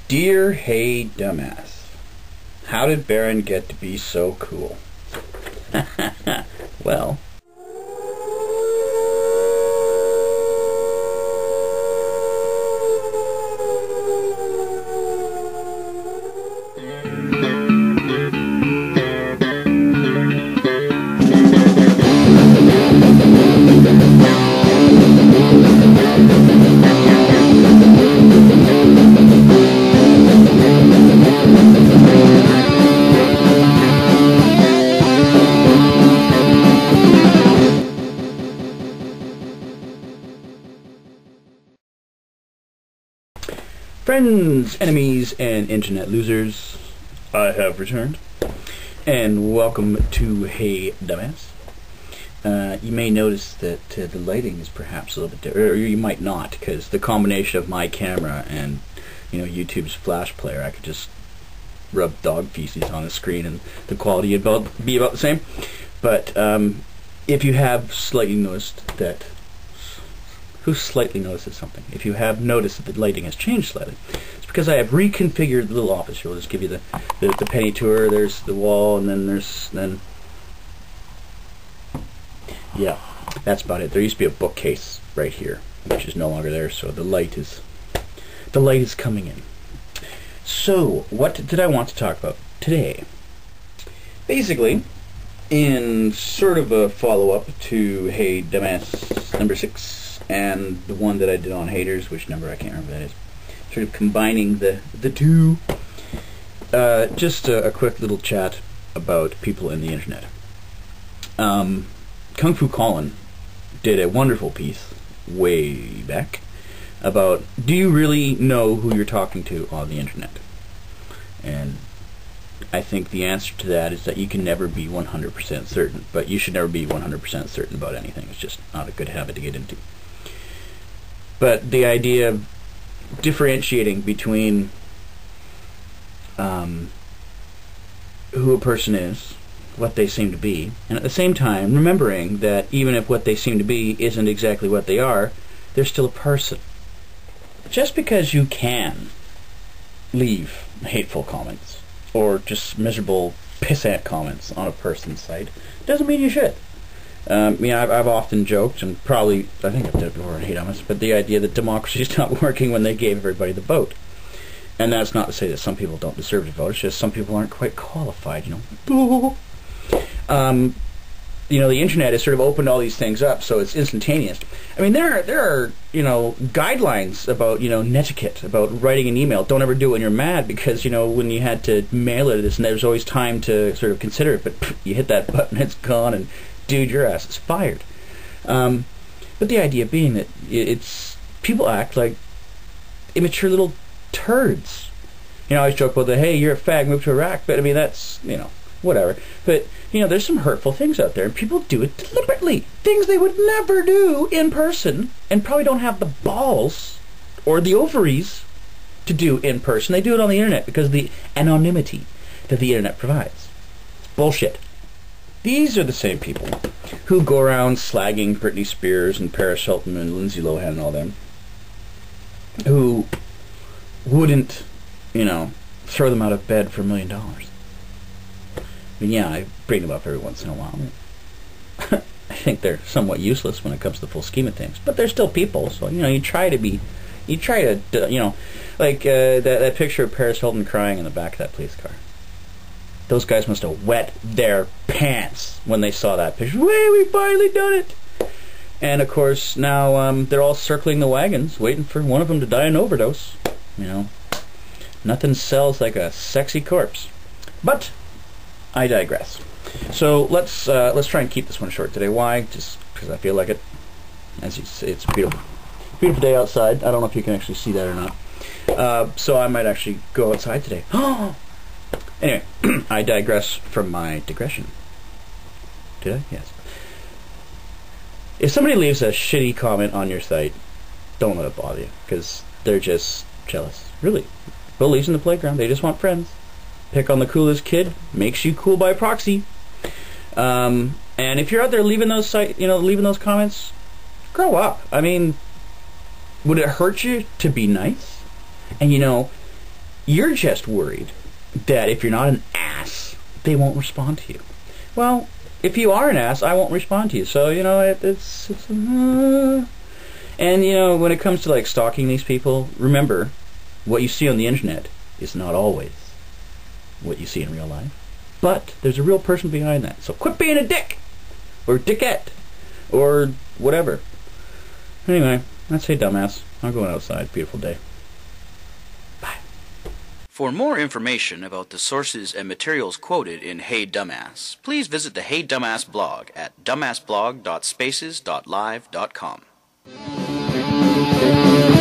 Dear Hey Dumbass, how did Baron get to be so cool? Well, friends, enemies, and internet losers, I have returned, and welcome to Hey Dumbass. You may notice that the lighting is perhaps a little bit different, or you might not, because the combination of my camera and YouTube's flash player, I could just rub dog feces on the screen and the quality would be about the same. But if you have slightly noticed that, who slightly notices something? If you have noticed that the lighting has changed slightly, it's because I have reconfigured the little office here. We'll just give you the penny tour. There's the wall, and then yeah, that's about it. There used to be a bookcase right here, which is no longer there, so the light is coming in. So, what did I want to talk about today? Basically, in sort of a follow-up to Hey Dumbass number 6, and the one that I did on haters, which number I can't remember that is, sort of combining the two, just a quick little chat about people in the internet. Kung Fu Colin did a wonderful piece way back about, do you really know who you're talking to on the internet? And I think the answer to that is that you can never be 100% certain, but you should never be 100% certain about anything. It's just not a good habit to get into. But the idea of differentiating between who a person is, what they seem to be, and at the same time remembering that even if what they seem to be isn't exactly what they are, they're still a person. Just because you can leave hateful comments or just miserable pissant comments on a person's site doesn't mean you should. I've often joked, and probably, I think I've done it before in Hate Hummus, but the idea that democracy is not working when they gave everybody the vote. And that's not to say that some people don't deserve to vote, it's just some people aren't quite qualified, the internet has sort of opened all these things up, so it's instantaneous. I mean, there are guidelines about, netiquette, about writing an email. Don't ever do it when you're mad, because, when you had to mail it, there's always time to sort of consider it, but you hit that button, it's gone, and dude, your ass is fired. But the idea being that people act like immature little turds. I always joke about hey, you're a fag, move to Iraq, but I mean, that's, whatever. But, there's some hurtful things out there, and people do it deliberately. Things they would never do in person, and probably don't have the balls or the ovaries to do in person. They do it on the internet because of the anonymity that the internet provides. It's bullshit. These are the same people who go around slagging Britney Spears and Paris Hilton and Lindsay Lohan and all them, who wouldn't, throw them out of bed for $1 million. I mean, yeah, I bring them up every once in a while. I think they're somewhat useless when it comes to the full scheme of things, but they're still people, so, you try to, like that picture of Paris Hilton crying in the back of that police car. Those guys must have wet their pants when they saw that picture. Wait, we finally done it! And of course, now they're all circling the wagons, waiting for one of them to die an overdose. Nothing sells like a sexy corpse. But I digress. So let's try and keep this one short today. Why? Just because I feel like it. As you say, it's a beautiful day outside. I don't know if you can actually see that or not. So I might actually go outside today. Anyway, I digress from my digression. Did I? Yes. If somebody leaves a shitty comment on your site, don't let it bother you, because they're just jealous. Really. Bullies in the playground, they just want friends. Pick on the coolest kid, makes you cool by proxy. And if you're out there leaving those leaving those comments, grow up. I mean, would it hurt you to be nice? And You're just worried that if you're not an ass, they won't respond to you. Well, if you are an ass, I won't respond to you. So, you know, it's and, you know, when it comes to, like, stalking these people, remember, what you see on the internet is not always what you see in real life. But there's a real person behind that. So quit being a dick! Or dickette! Or whatever. Anyway, that's Hey Dumbass. I'm going outside. Beautiful day. Bye. For more information about the sources and materials quoted in Hey Dumbass, please visit the Hey Dumbass blog at dumbassblog.spaces.live.com.